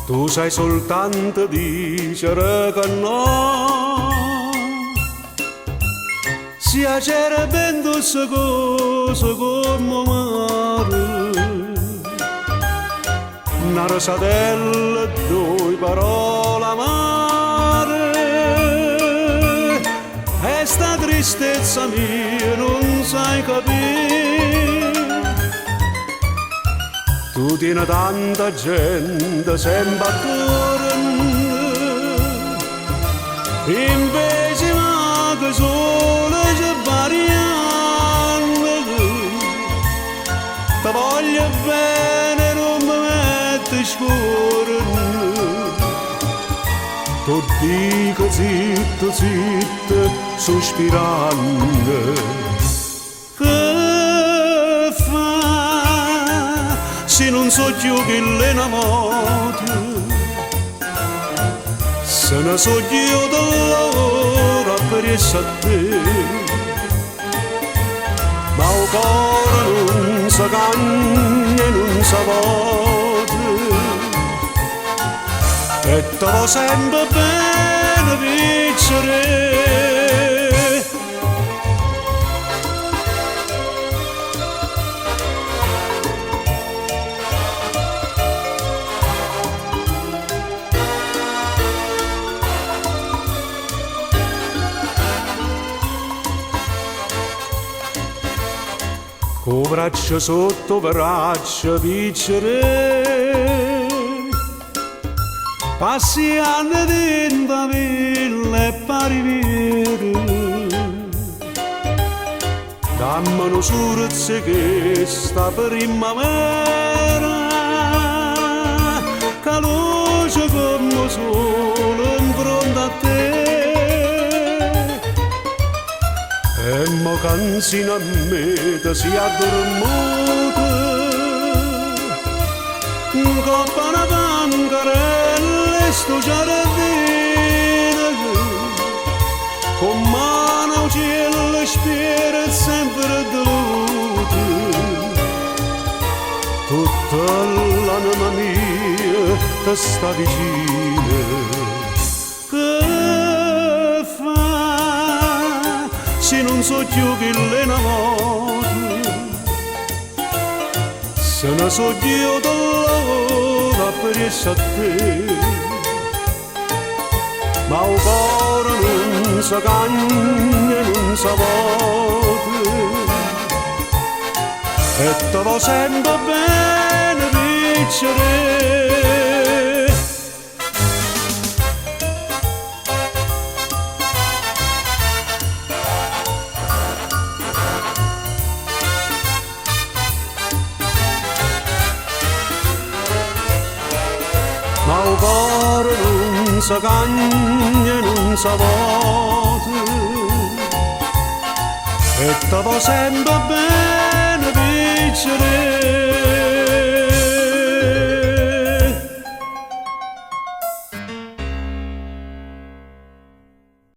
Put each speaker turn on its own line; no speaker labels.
Tu sai soltanto dicere che no, si c'era ben queste cose come mare, una rosatella e due parole amare, e sta tristezza mia non sai capire. Tu tieni tanta gente sempre attorno, invece manca solo c'è variante. Ti voglio bene, non mi metti scorno. Tu dico zitto, zitto, sospirando. Se non so più che l'innamorato, se ne so io d'ora per essere a te, ma il cuore non si cagna e non si vuota, e te va sempre bene vincere. Con braccia sotto braccia vincere, passi anni dentro la villa e pari vero, dammi una surezza che sta primavera, che luce come sole in fronte a te. E mo canzina a me che si addormenta, coppa una bancarella e sto giardino, con mano al cielo e spira sempre di luce. Tutta l'anima mia ti sta vicina. Se non so più che l'innamorato, se ne so io d'ora per essere a te, ma il cuore non si cagna e non si vuota, e te va sempre bene vincere. Ma il cuore non si cagna e non si vuota, e te va sempre bene vincere.